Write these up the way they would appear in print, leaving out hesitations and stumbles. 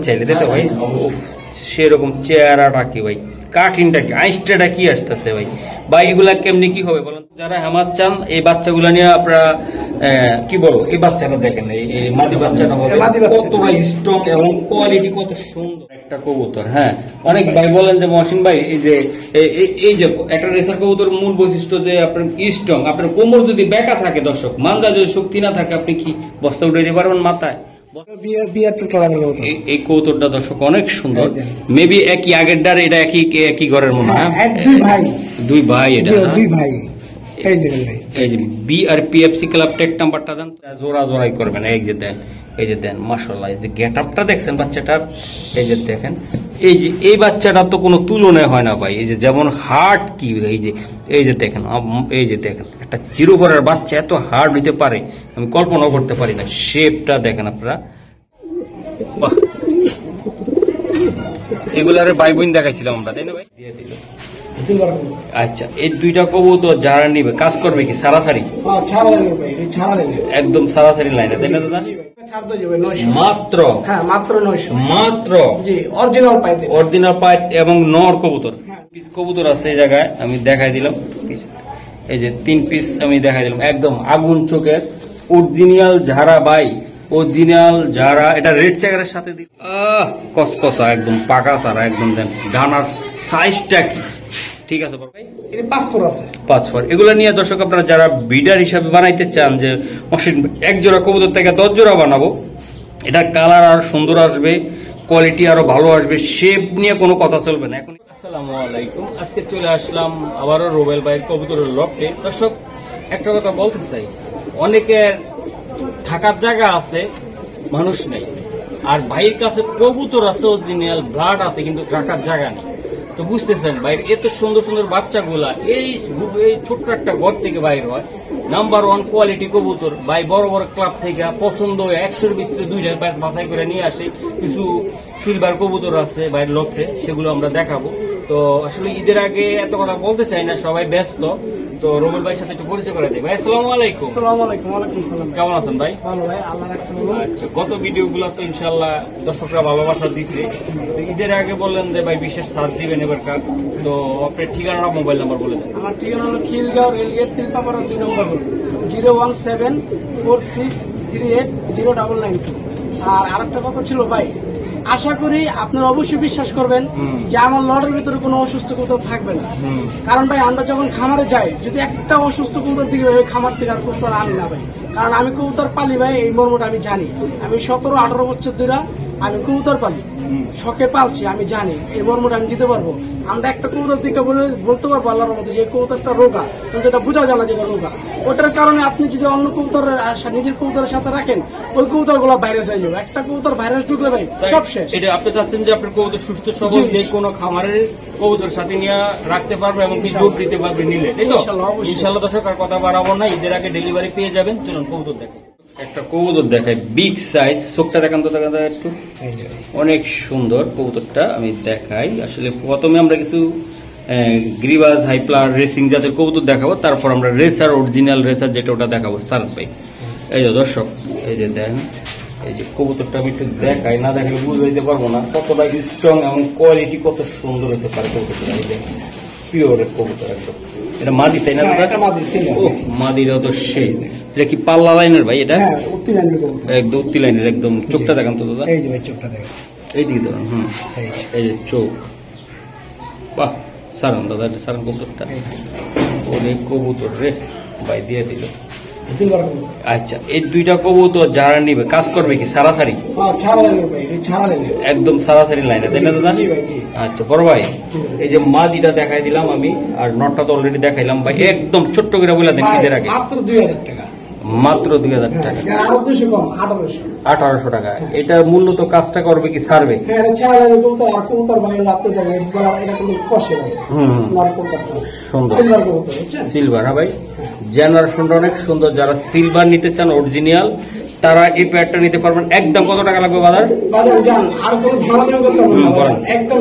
চাইলে দিতে ভাই সেরকম চেহারাটা কি ভাই, কাঠিনটা কি, আইসটা কি আসতেছে ভাই। ভাই এগুলা কেমনি কি হবে বলেন? যারা হেমাত চান এই বাচ্চাগুলা নিয়ে আপনারা কি বলো, এই বাচ্চাটা দেখেন, এই মাদি বাচ্চাটা হবে কত ভাই স্ট্রং এবং কোয়ালিটি কত সুন্দর একটা কবুতর। হ্যাঁ, অনেক ভাই বলেন যে মহসিন ভাই এই যে একটা রেসার কবুতর মূল বৈশিষ্ট্য যে আপনার স্ট্রং, আপনার কোমর যদি বেঁকা থাকে, দর্শক মান্দা যদি শক্তি না থাকে, আপনি কি বস্তা উঠে দিতে পারবেন মাথায়? এই কবুতরটা দর্শক অনেক সুন্দর, মেবি একই আগের ডার, এটা একই ঘরের মনে হয়, দুই ভাই, এটা দুই ভাই। এই যে বিআরপিএফসি ক্লাব টেক নাম্বারটা দেন, জোড়া জোড়াই করবেন। এই যে দেন, মাশাআল্লাহ, এই যে গেটআপটা দেখছেন বাচ্চাটার, এই যে দেখেন, এই বাচ্চাটার তো কোনো তুলনা হয় না ভাই। এই যে যেমন হার্ট কি, এই যে দেখেন, একটা জিরো করার বাচ্চা এত হার্ড হইতে পারে আমি কল্পনাও করতে পারি না। শেপটা দেখেন আপনারা, বাহ, এগুলার ভাই বোন দেখাইছিলাম আমরা, তাই না ভাই? দিয়ে দিল। আচ্ছা, এই দুইটা কবুতর যারা নিবে কাজ করবে কি সারাসারি? একদম সারাসারি লাইনে, তাই না দাদা? মাত্র অরিজিনাল পাইট এবং নর কবুতর পিস কবুতর আছে এই জায়গায়, আমি দেখাই দিলাম। এই যে 3 পিস আমি দেখাই দিলাম, একদম আগুন চোখের অরিজিনাল ঝাড়া ভাই, অরিজিনাল যারা। এটা রেড চেকারের সাথে কসকসা, একদম পাকা সারা, একদম দেন। ডানার সাইজটা কি ঠিক আছে ভাই? 5 ফোর। এগুলো নিয়ে দর্শক আপনারা যারা বিডার হিসাবে বানাইতে চান, যে এক জোড়া কবুতর থেকে 10 জোড়া বানাবো, এটার কালার আর সুন্দর আসবে, কোয়ালিটি আরো ভালো আসবে, শেপ নিয়ে কোনো কথা চলবে না। এখন আসসালামু আলাইকুম, আজকে চলে আসলাম আবারও রুবেল ভাইয়ের কবুতরের লফটে। দর্শক একটা কথা বলতে চাই, অনেকের থাকার জায়গা আছে, মানুষ নেই, আর ভাইয়ের কাছে কবুতর আছে, অরিজিনাল ব্লাড আছে, কিন্তু রাখার জায়গা নেই। তো বুঝতেছেন ভাই, এত সুন্দর সুন্দর বাচ্চাগুলা এই ছোট্ট একটা ঘর থেকে বাইর হয়। নাম্বার 1 কোয়ালিটি কবুতর ভাই, বড় বড় ক্লাব থেকে পছন্দ 100-র ভিতরে 2টা বাছাই করে নিয়ে আসে। কিছু সিলভার কবুতর আছে ভাইয়ের লক্ষ্যে, সেগুলো আমরা দেখাবো। তো আসলে ঈদের আগে এত কথা বলতে চাই না, সবাই ব্যস্ত। তো রুবেল ভাইয়ের সাথে একটু পরিচয় করে দিই। ভাই আসসালামু আলাইকুম। ওয়ালাইকুম সালাম। কেমন আছেন ভাই? ভালো ভাই, আল্লাহ রাখছেন। আচ্ছা, গত ভিডিও গুলো তো ইনশাল্লাহ দর্শকরা ভালোবাসা দিচ্ছে। তো ঈদের আগে বললেন যে ভাই বিশেষ ছাড় দিবেন এবারকার, তো আপনার ঠিকানা মোবাইল নাম্বার বলে দেন। আমার ঠিকানা হলো খিলগাঁও রেলগেট, তিলপাপাড়া 2 নম্বর, 01746380992। আর আরেকটা কথা ছিল ভাই, আশা করি আপনারা অবশ্যই বিশ্বাস করবেন যে আমার লটের ভিতরে কোনো অসুস্থ কবুতর থাকবে না। কারণ ভাই আমরা যখন খামারে যাই, যদি একটা অসুস্থ কবুতর দিকে ভাই খামার থেকে আর কবুতর আনি না ভাই। কারণ আমি কবুতর পালি ভাই, এই মর্মটা আমি জানি। আমি 17-18 বছর ধরে আমি কবুতর পালি, শখে পালছি, আমি জানি এই মর্মটা আমি দিতে পারবো। আমরা একটা কবুতর দিকে বলতে পারবো আল্লাহর মতো যে কবুতরটা রোগা, কিন্তু এটা বোঝা যায় না যেটা রোগা। ওটার কারণে আপনি যদি অন্য কবুতরের নিজের কবুতরের সাথে রাখেন, ওই কবুতর গুলো ভাইরাস হয়ে যাবে। একটা কবুতর ভাইরাস ঢুকলে ভাই সব শেষ। এটা আপনি চাচ্ছেন যে আপনার কবুতর সুস্থ সবল যে কোনো খামারের কবুতর সাথে নিয়ে রাখতে পারবে এবং দুধ দিতে পারবে নিলে, তাই তো? ইনশাল্লাহ দর্শক আর কথা বাড়াবো না, ঈদের আগে ডেলিভারি পেয়ে যাবেন। চলুন কবুতর দেখেন, একটা কবুতর দেখায়, বিগ সাইজ। চোখটা দেখান তো, দেখা যায় একটু, অনেক সুন্দর কবুতরটা আমি দেখাই। আসলে প্রথমে আমরা কিছু গ্রিবাস হাইপ্লার রেসিং জাতের কবুতর দেখাবো, তারপর আমরা রেসার, অরিজিনাল রেসার যেটা ওটা দেখাবো। সার ভাই এই যে দর্শক, এই যে দেখেন, এই যে কবুতরটা আমি একটু দেখাই, না দেখালে বুঝাইতে পারবো না কতটা স্ট্রং এবং কোয়ালিটি কত সুন্দর হতে পারে কবুতরটা। এই দেখেন, পিওরের কবুতর একদম। এটা মাদি, তাই না? মাদিরাও তো সেই। এটা কি পাল্লা লাইনের ভাই? এটা একদম উত্তি লাইনের, একদম। চোখটা দেখান তো দাদা, এই দিকে ধরুন। এই যে চোখ, বাহ, সারান দাদা, সারান কবুতরটা, অনেক কবুতর রে ভাই, দিয়ে দিল। আচ্ছা, এই দুইটা কবুতর যারা নিবে কাজ করবে কি সারাসারি? একদম সারাসারি লাইনে, তাই না দাদা? আচ্ছা বড় ভাই, এই যে মাদিটা দেখাই দিলাম আমি, আর নটটা তো অলরেডি দেখাইলাম ভাই। একদম ছোট্ট করে বলে দেন ঈদের আগে মাত্র 2000 টাকা। মাত্র 2000 টাকা, 1800 টাকা। এটা মূল্য তো কাজটা করবে কি ছাড়বে? সুন্দর সিলভার। হ্যাঁ ভাই, জেনারেশনটা অনেক সুন্দর। যারা সিলভার নিতে চান অরিজিনাল, তারা এই প্যাডটা নিতে পারবেন। একদম কত টাকা লাগবে বাজার? একদম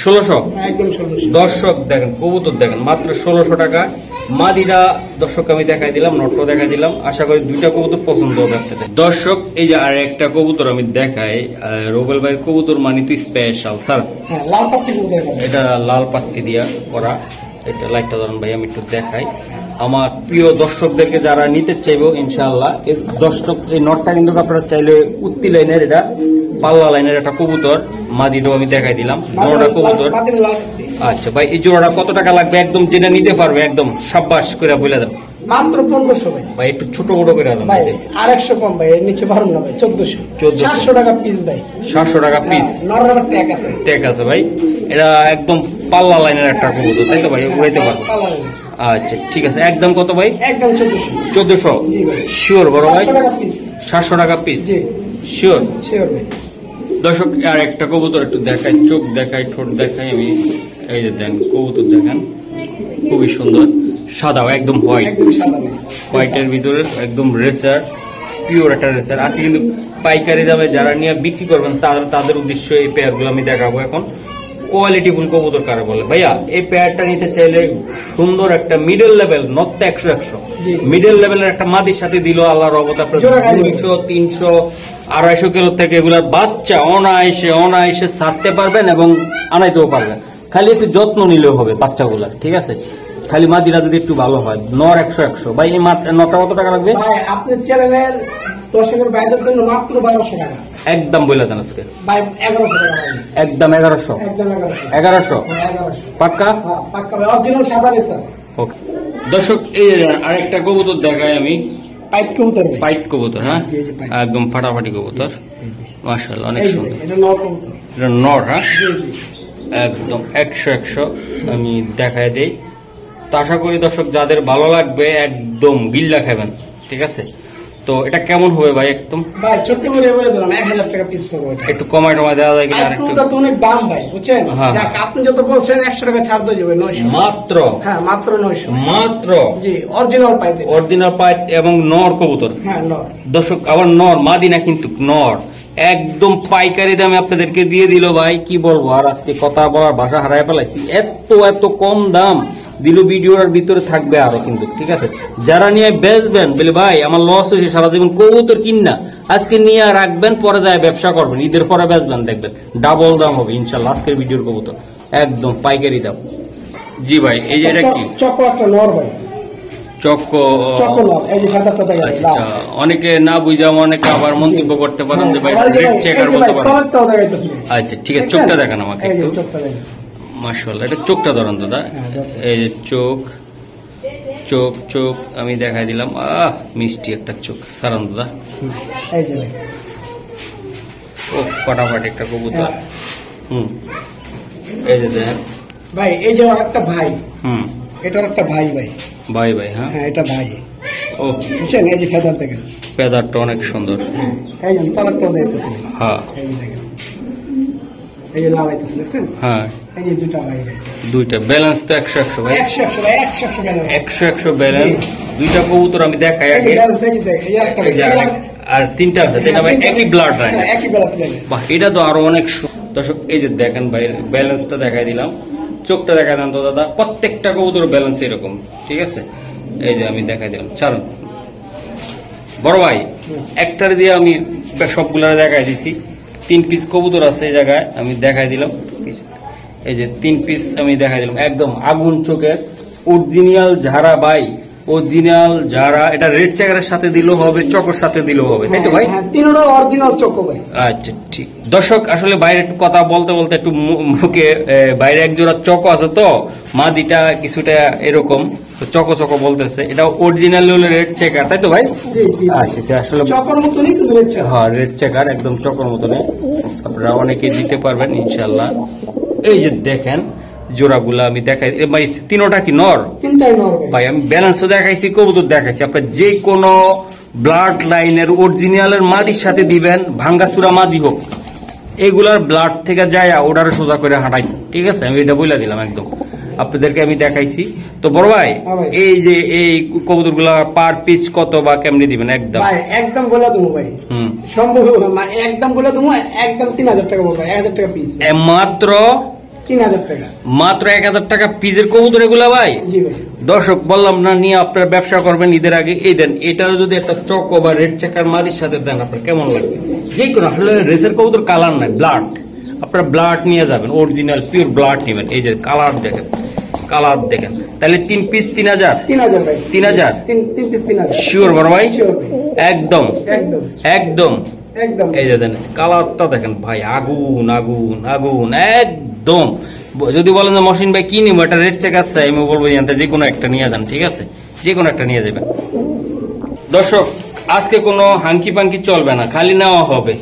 1600। দর্শক দেখেন, কবুতর দেখেন, মাত্র 1600 টাকা মাদিরা দর্শক আমি দেখাই দিলাম, নটও দেখাই দিলাম। আশা করি দুইটা কবুতর পছন্দ হবে আপনাদের। দর্শক এই যে আর একটা কবুতর আমি দেখাই, রুবেল ভাইয়ের কবুতর মানে তো স্পেশাল স্যার। লাল পাত্তি কবুতর, এটা লাল পাত্তি দিয়া করা। এটা লাইটটা ধরুন ভাই, আমি একটু দেখাই আমার প্রিয় দর্শকদেরকে যারা নিতে চাইবো ইনশাআল্লাহ। এই দর্শক এই নটটা কিন্তু আপনারা চাইলে উত্তি লাইনের, এটা পাল্লা লাইনের একটা কবুতর। মাদিটাও আমি দেখাই দিলাম, জোড়াটা কবুতর। আচ্ছা ভাই, এই জোড়াটা কত টাকা লাগবে একদম যেটা নিতে পারবে একদম সাব্বাস করে বলে দেন? মাত্র 1500 ভাই। ভাই একটু ছোট বড় করে দেন ভাই, আর 100 কম ভাই, এর নিচে পারুন না ভাই। 1400 700 টাকা পিস ভাই। 700 টাকা পিস। নরমাল ট্যাগ আছে, ট্যাগ আছে ভাই। এটা একদম পাল্লা লাইনের একটা কবুতর, তাই তো ভাই? উড়াইতে পারবো। আচ্ছা ঠিক আছে, একদম কত ভাই? একদম 1400। শিওর বড় ভাই? 700 টাকা পিস। 700 টাকা পিস জি শিওর? শিওর ভাই। দর্শক আর একটা কবুতর একটু দেখাই, চোখ দেখাই, ঠোঁট দেখাই আমি। এই যে দেন কবুতর দেখেন, খুবই সুন্দর, সাদা একদম হোয়াইট, একদম সাদা ভাই। হোয়াইটের ভিতরে একদম রেসার, পিওর একটা রেসার। আজকে কিন্তু পাইকারি দামে যারা নিয়ে বিক্রি করবেন তাদের উদ্দেশ্য এই পেয়ারগুলো আমি দেখাবো এখন। কোয়ালিটিফুল কবুতর কারে বলে ভাইয়া? এই পেয়ারটা নিতে চাইলে সুন্দর একটা মিডল লেভেল, নটটা 100 মিডল লেভেলের একটা মাদির সাথে দিল আল্লাহর রহমত আপনার 200, 300, 250 কিলো থেকে এগুলার বাচ্চা অনায়াসে ছাড়তে পারবেন এবং আনাইতেও পারবেন। খালি একটু যত্ন নিলেও হবে বাচ্চাগুলার, ঠিক আছে? খালি মাদিরা যদি একটু ভালো হয়। নর 100 ভাই। এই নটা কত টাকা লাগবে ভাই? আপনার চ্যানেলের দর্শকের বাইরের জন্য মাত্র 1200 টাকা একদম বলে দেন আজকে ভাই। 1100 টাকা ভাই, একদম 1100। একদম 1100। 1100 1100 পাক্কা? হ্যাঁ পাক্কা ভাই, অরিজিনাল সাদা রেসার। ওকে দর্শক, এই আরেকটা কবুতর দেখাই আমি, পাইট কবুতর ভাই। পাইট কবুতর। হ্যাঁ জি জি পাইট, একদম ফাটাফাটি কবুতর, মাশাআল্লাহ অনেক এই যে সুন্দর। এটা নর কবুতর। এটা নর? হ্যাঁ জি জি একদম 100 আমি দেখাই দেই। তো আশা করি দর্শক যাদের ভালো লাগবে একদম গিল্লা খাবেন, ঠিক আছে? তো এটা কেমন হবে ভাই? একদম ভাই ছোট্ট করে বলে দিলাম 1000 টাকা পিস পড়বে। একটু কমাই টমাই দেওয়া যায় কিনা? আর আরেকটু তো অনেক দাম ভাই, বুঝছেন? হ্যাঁ। যাক আপনি যত বলছেন 100 টাকা ছাড় দিয়ে যাবে। 900 মাত্র? হ্যাঁ মাত্র 900 মাত্র? জি অরিজিনাল পাইতে। অরিজিনাল পাইট এবং নর কবুতর। হ্যাঁ নর। দর্শক আবার নর, মাদিনা কিন্তু নর, একদম পাইকারি দামে আপনাদেরকে দিয়ে দিল ভাই। কি বলবো আর, আজকে কথা বলার ভাষা হারায় ফেলাইছি। এত কম দাম দিল, ভিডিওর ভিতরে থাকবে আরো কিন্তু, ঠিক আছে? যারা নিয়ে বেচবেন বলে ভাই আমার লস হয়েছে সারা জীবন, কবুতর কিনা আজকে নিয়ে রাখবেন, পরে যায় ব্যবসা করবেন, ঈদের পরে বেচবেন, দেখবেন ডাবল দাম হবে ইনশাল্লাহ আজকের ভিডিওর কবুতর, একদম পাইকারি দাম। জি ভাই, এই যে এটা কি? চকো একটা নর ভাই। চকো নর, এই যে সাদাটা দেখেন। আচ্ছা, অনেকে না বুঝা অনেকে আবার মন্তব্য করতে পারেন যে ভাই রেড চেকার বলতে পারেন। আচ্ছা ঠিক আছে, চোখটা দেখান আমাকে একটু। মাশাআল্লাহ, এটা চোখটা ধরেন দাদা। এই যে চোখ আমি দেখাই দিলাম। মিষ্টি একটা চোখ, কারণ দাদা ও ফাটাফাটি একটা কবুতর। এই যে দেখেন ভাই, এই যে একটা ভাই, এটার একটা ভাই ভাই। ভাই হ্যাঁ এটা ভাই। ও বুঝছেন? এই যে ফেদার দেখেন, ফেদারটা অনেক সুন্দর। এই যে তলাটা দেখতেছেন। হ্যাঁ এই যে দেখেন, এই যে লাল আইতেছে দেখছেন? হ্যাঁ এই যে দুইটা ভাই ভাই, দুইটা ব্যালেন্স তো 100 ভাই। 100 ভাই, 100 ব্যালেন্স। 100 ব্যালেন্স। দুইটা কবুতর আমি দেখাই এই আগে। যে ব্যালেন্স, এই যে দেখ, এই একটা ভাই। আর তিনটা আছে, এটা ভাই একই ব্লাড লাইন। একই ব্লাড লাইন। বাহ, এটা তো আরো অনেক দর্শক এই যে দেখেন ভাই, ব্যালেন্সটা দেখাই দিলাম, চোখটা দেখাই দিলাম তো দাদা। প্রত্যেকটা কবুতর ব্যালেন্স এরকম, ঠিক আছে? এই যে আমি দেখাই দিলাম, ছাড়ুন বড় ভাই। একটার দিয়ে আমি সবগুলা দেখাই দিছি। 3 পিস কবুতর আছে এই জায়গায়, আমি দেখাই দিলাম। এই যে 3 পিস আমি দেখাই দিলাম, একদম আগুন চোখের অরিজিনাল ঝাড়া ভাই, অরিজিনাল ঝাড়া। এটা রেড চেকারের সাথে দিলেও হবে, চকোর সাথে দিলেও হবে, তাই তো ভাই? হ্যাঁ, তিনটা অরিজিনাল চকো ভাই। আচ্ছা ঠিক। দর্শক আসলে বাইরে একটু কথা বলতে একটু মুখে বাইরে এক জোড়া চকো আছে তো, মাদিটা কিছুটা এরকম চকো বলতেছে। এটা অরিজিনাল রেড চেকার, তাই তো ভাই? আচ্ছা আসলে চকোর মতনই কিন্তু রেড চেকার। হ্যাঁ রেড চেকার, একদম চকোর মতনই। আপনারা অনেকে দিতে পারবেন ইনশাআল্লাহ। এই যে দেখেন জোড়াগুলা আমি দেখাই, ভাই তিনোটা কি নর? তিনটাই নর ভাই। আমি ব্যালেন্সও দেখাইছি, কবুতর দেখাইছি। আপনার যে কোনো ব্লাড লাইনের অরিজিনালের মাদির সাথে দিবেন, ভাঙ্গাচুরা মাদি হোক, এগুলার ব্লাড থেকে যায় ওটারে সোজা করে হাঁটাই, ঠিক আছে? আমি এটা বলে দিলাম একদম, আপনাদেরকে আমি দেখাইছি। তো বড় ভাই, এই যে এই কবুতর গুলা পার পিস কত বা কেমনি দিবেন? একদম একদম বলে দেবো ভাই, সম্ভব একদম বলে দেবো, একদম 3000 টাকা বলবো, 1000 টাকা পিস। মাত্র 3000 টাকা। মাত্র 1000 টাকা পিসের কবুতর এগুলা ভাই। জি ভাই। দর্শক বললাম না, নিয়ে আপনার ব্যবসা করবেন ঈদের আগে এই দেন, এটার যদি একটা চকো বা রেড চেকার মাদির সাথে দেন আপনার কেমন লাগবে? যে কোনো আসলে রেসের কবুতর কালার নাই, ব্লাড, আপনার ব্লাড নিয়ে যাবেন, অরিজিনাল পিওর ব্লাড নেবেন। এই যে কালার দেখেন, কালার দেখেন, তাহলে 3 পিস 3000। 3000 ভাই। 3000 তিন পিস 3000। শিওর বড় ভাই? শিওর ভাই। একদম একদম একদম একদম। এই যে দেন কালারটা দেখেন ভাই, আগুন আগুন আগুন একদম। যদি বলেন যে মহসিন ভাই কি নিব, একটা রেড চেকার চাই, আমি বলবো জানতে যে কোনো একটা নিয়ে যান, ঠিক আছে? যে কোনো একটা নিয়ে যাবেন। দর্শক আজকে কোনো হাঙ্কি পাঙ্কি চলবে না, খালি নেওয়া হবে,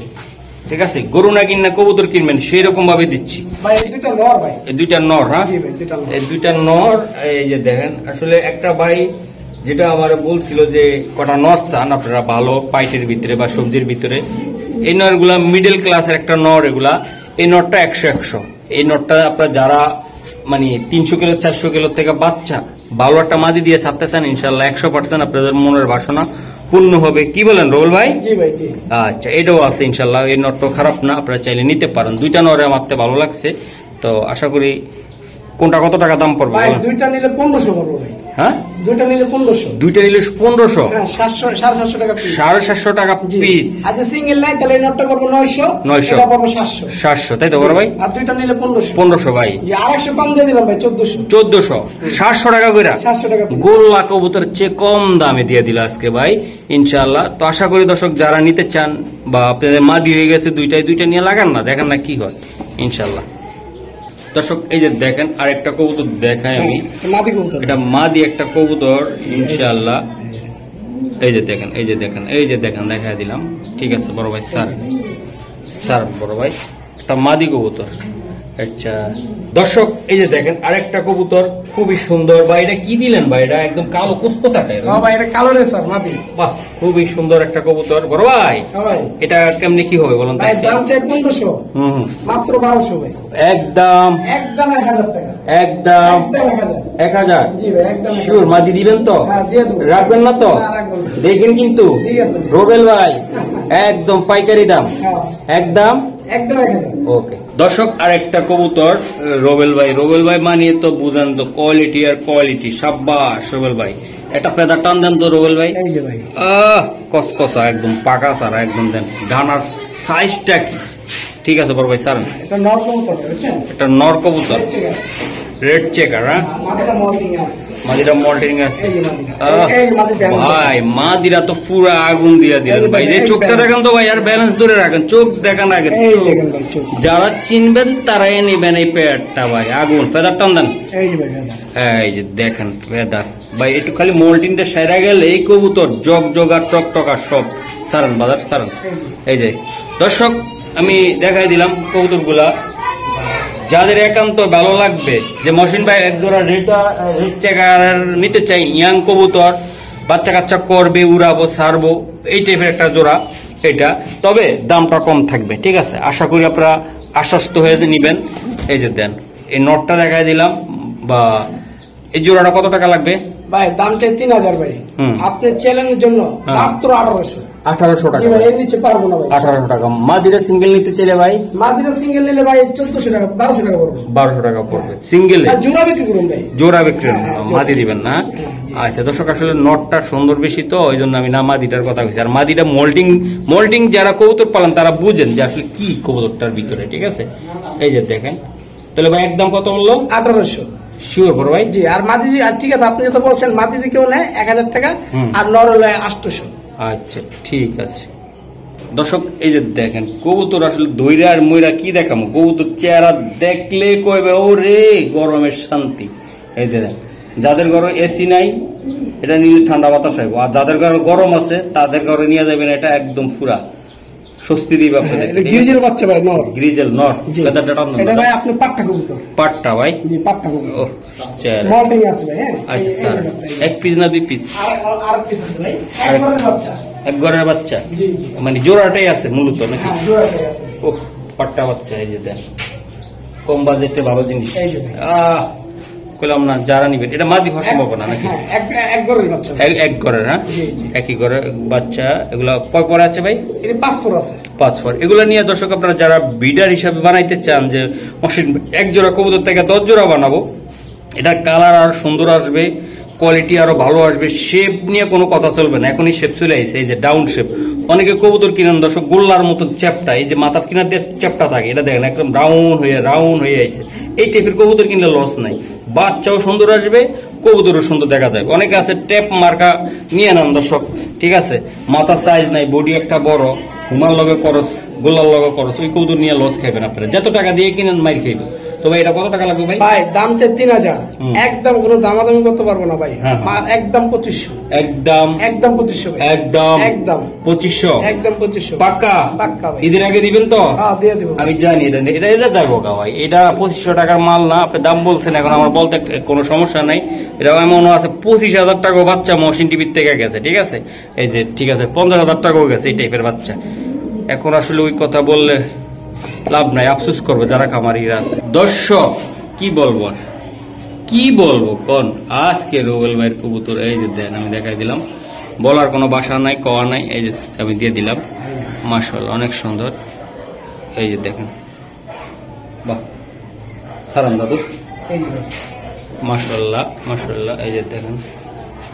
ঠিক আছে? গরু না কিনা কবুতর কিনবেন সেই রকম ভাবে দিচ্ছি। ভাই এই দুটো নর ভাই। এই দুইটা নর, হ্যাঁ জি ভাই, দুটো নর। এই দুইটা নর। এই যে দেখেন, আসলে একটা ভাই যেটা আমার বলছিল যে কটা নর চান আপনারা ভালো পাইটের ভিতরে বা সবজির ভিতরে, এই নরগুলা মিডল ক্লাসের একটা নর, এগুলা এই নরটা 100-100। এই নরটা আপনারা যারা মানে 300 কিলো 400 কিলো থেকে বাচ্চা ভালো একটা মাদি দিয়ে ছাড়তে চান, ইনশাল্লাহ 100% আপনাদের মনের বাসনা পূর্ণ হবে। কি বলেন রোল ভাই? জি ভাই জি। আচ্ছা, এটাও আছে ইনশাল্লাহ, এই নটটাও খারাপ না, আপনারা চাইলে নিতে পারেন। দুইটা নরে আমাকে ভালো লাগছে, তো আশা করি কোনটা কত টাকা দাম পড়বে? ভাই দুইটা নিলে 1500 পড়বে ভাই। হ্যাঁ দুইটা নিলে 1500। দুইটা নিলে 1500। হ্যাঁ 700 টাকা পিস। 750 টাকা পিস। আচ্ছা সিঙ্গেল নাই তাহলে এই নটটা পড়বে 900। 900 এটা পড়বে 700। 700 তাই তো বড় ভাই? আর দুইটা নিলে 1500। 1500 ভাই। জি আর 100 কম দিয়ে দিলাম ভাই 1400। 1400 700 টাকা কইরা। 700 টাকা পিস। গোল্লা কবুতরের চেয়ে কম দামে দিয়ে দিল আজকে ভাই ইনশাআল্লাহ। তো আশা করি দর্শক যারা নিতে চান বা আপনাদের মাদি হয়ে গেছে দুইটা নিয়ে লাগান না, দেখেন না কি হয় ইনশাআল্লাহ। দর্শক এই যে দেখেন আরেকটা কবুতর দেখাই আমি, মাদি কবুতর। এটা মাদি একটা কবুতর ইনশাআল্লাহ। এই যে দেখেন, এই যে দেখেন, এই যে দেখেন, দেখাই দিলাম, ঠিক আছে বড় ভাই? স্যার বড় ভাই, একটা মাদি কবুতর। আচ্ছা দর্শক এই যে দেখেন আরেকটা কবুতর খুবই সুন্দর। ভাই এটা কি দিলেন ভাই? এটা একদম কালো কুচকুচাটা। হ্যাঁ ভাই এটা কালো রেসার মাদি। বাহ, খুবই সুন্দর একটা কবুতর বড় ভাই। হ্যাঁ ভাই। এটা কেমনে কি হবে বলুন তো? ভাই দাম চাই 1500। মাত্র 1200 ভাই। একদম একদম 1000 টাকা। একদম একদম 1000। জি ভাই একদম। শিওর মাদি দিবেন তো? হ্যাঁ দিয়ে দেব। রাখবেন না তো? না রাখবেন না। দেখেন কিন্তু ঠিক আছে। রোবেল ভাই একদম পাইকারি দাম, হ্যাঁ একদম একদম 1000। ওকে। দর্শক আর একটা কবুতর রোবেল ভাই মানিয়ে তো বুঝেন তো, কোয়ালিটি আর কোয়ালিটি। সাব্বাস রোবেল ভাই, একটা ফেদা টান দেন তো রোবেল ভাই। এই যে ভাই কসকসা একদম পাকা সারা একদম দেন। ডানার সাইজটা কি ঠিক আছে বড় ভাই? স্যার এটা নর কবুতর বুঝছেন? এটা নর কবুতর, রেড চেকার। হ্যাঁ মাদিটা মল্টিং আছে। মাদিরা মল্টিং আছে। এই যে মাদিটা। এই যে মাদি ব্যালেন্স। ভাই মাদিরা তো পুরা আগুন দিয়া দিলেন ভাই। যে চোখটা দেখেন তো ভাই, আর ব্যালেন্স ধরে রাখেন, চোখ দেখান আগে। এই দেখেন ভাই চোখ। যারা চিনবেন তারাই নেবেন এই পেয়ারটা ভাই। আগুন ফেদার টান দেন। এই যে ভাই হ্যাঁ এই যে দেখেন ফেদার ভাই, একটু খালি মোল্টিংটা সেরা গেলে এই কবুতর জগ জগা টক টকা সব সারান বাজার সারান। এই যে দর্শক আমি দেখাই দিলাম কবুতর গুলা, যাদের একান্ত ভালো লাগবে যে মহসিন ভাই এক জোড়া রেড চেকার নিতে চাই, ইয়াং কবুতর, বাচ্চা কাচ্চা করবে, উড়াবো ছাড়বো, এই টাইপের একটা জোড়া এটা, তবে দামটা কম থাকবে, ঠিক আছে? আশা করি আপনারা আশ্বস্ত হয়ে নিবেন। এই যে দেন এই নটটা দেখাই দিলাম, বা এই জোড়াটা কত টাকা লাগবে ভাই? দাম চাই 3000 ভাই। আপনার চ্যানেলের জন্য মাত্র 1800। 1800 টাকা। এর নিচে পারবো না ভাই। 1800 টাকা। মাদিরা সিঙ্গেল নিতে চাইলে ভাই? মাদিরা সিঙ্গেল নিলে ভাই 1400 টাকা 1200 টাকা পড়বে। 1200 টাকা পড়বে সিঙ্গেল। আর জোড়া বিক্রি করুন ভাই। জোড়া বিক্রি মাদি দিবেন না? আচ্ছা দর্শক আসলে নটটা সুন্দর বেশি তো ওই জন্য আমি না মাদিটার কথা বলছি। আর মাদিটা মোল্টিং যারা কবুতর পালন তারা বুঝেন যে আসলে কি কবুতরটার ভিতরে, ঠিক আছে? এই যে দেখেন, তাহলে ভাই একদম কত বললো? 1800। শিওর বড় ভাই? জি। আর মাদি ঠিক আছে, আপনি যেটা বলছেন মাদি যে কেউ নেয় 1000 টাকা, আর নর হলে 800। আচ্ছা ঠিক আছে। দর্শক এই যে দেখেন কবুতর আসলে দইরা আর ময়রা কি দেখামো, কবুতর চেহারা দেখলে কইবে ও রে গরমের শান্তি। এই দেখেন যাদের ঘরে এসি নাই এটা নিলে ঠান্ডা বাতাস আইব, আর যাদের ঘরে গরম আছে তাদের ঘরে নিয়ে যাবেন এটা একদম পুরা স্বস্তি দিবে আপনাদের। গ্রিজেল বাচ্চা ভাই, নর গ্রিজেল নর। এটা ভাই আপনি পাট্টা কবুতর। পাট্টা ভাই? জি পাট্টা কবুতর। ও চেহারা মল্টিং আছে ভাই। হ্যাঁ আচ্ছা স্যার, এক পিস না দুই পিস? আর পিস আছে ভাই, একবারের বাচ্চা। এক ঘরের বাচ্চা? জি জি। মানে জোড়াটাই আছে মূলত নাকি? হ্যাঁ জোড়াটাই আছে। ও পাট্টা বাচ্চা। এই যে দেন কম বাজেটে ভালো জিনিস। কইলাম না যারা নিবেন এটা মাদি হওয়ার সম্ভাবনা নাকি? হ্যাঁ, এক ঘরের বাচ্চা ভাই। এক ঘরের, হ্যাঁ জি, জি। একই ঘরের বাচ্চা। এগুলা কয় পরে আছে ভাই? এটা 5 ফোর আছে। 5 পর। এগুলা নিয়ে দর্শক আপনারা যারা বিডার হিসাবে বানাইতে চান যে মসৃণ এক জোড়া কবুতর থেকে 10 জোড়া বানাবো, এটা কালার আর সুন্দর আসবে, কোয়ালিটি আরো ভালো আসবে, শেপ নিয়ে কোনো কথা চলবে না। এখনই শেপ চলে আসছে, এই যে ডাউন শেপ। অনেকে কবুতর কিনেন দর্শক গোল্লার মতন চ্যাপটা, এই যে মাথার কিনার দিয়ে চ্যাপটা থাকে, এটা দেখেন একদম রাউন্ড হয়ে আইছে। এই টাইপের কবুতর কিনলে লস নাই, বাচ্চাও সুন্দর আসবে, কবুতরও সুন্দর দেখা যায়। অনেকে আছে ট্যাপ মার্কা নিয়ে নেন দর্শক, ঠিক আছে, মাথার সাইজ নাই, বডি একটা বড়, হুমার লগে খরচ, গোল্লার লগে খরচ, ওই কবুতর নিয়ে লস খাইবেন আপনারা। যত টাকা দিয়ে কিনেন মাইর খাইবে। তো ভাই এটা কত টাকা লাগবে ভাই? ভাই দাম চাই 3000, একদম কোনো দামাদামি করতে পারবো না ভাই। হ্যাঁ। একদম 2500, একদম 2500 ভাই। একদম একদম 2500 একদম 2500 পাক্কা? পাক্কা ভাই। ঈদের আগে দিবেন তো? হ্যাঁ দিয়ে দেবো। আমি জানি এটা যাবো কা ভাই, এটা 2500 টাকার মাল না, আপনি দাম বলছেন, এখন আমার বলতে কোনো সমস্যা নাই। এটা এমনও আছে 25,000 টাকা বাচ্চা মহসিন টিভির থেকে গেছে, ঠিক আছে, এই যে ঠিক আছে 50,000 টাকাও গেছে এই টাইপের বাচ্চা। এখন আসলে ওই কথা বললে লাভ নাই, আফসোস করবে যারা খামারিরা আছে। দর্শক কি বলবো আর? কি বলবো কোন, আজকে রুবেল ভাইয়ের কবুতর এই যে দেন, আমি দেখাই দিলাম, বলার কোনো ভাষা নাই, কওয়া নাই, এই যে আমি দিয়ে দিলাম। মাশাআল্লাহ অনেক সুন্দর, এই যে দেখেন, বাহ সালাম দাদু, এই যে ভাই। মাশাআল্লাহ মাশাআল্লাহ, এই যে দেখেন।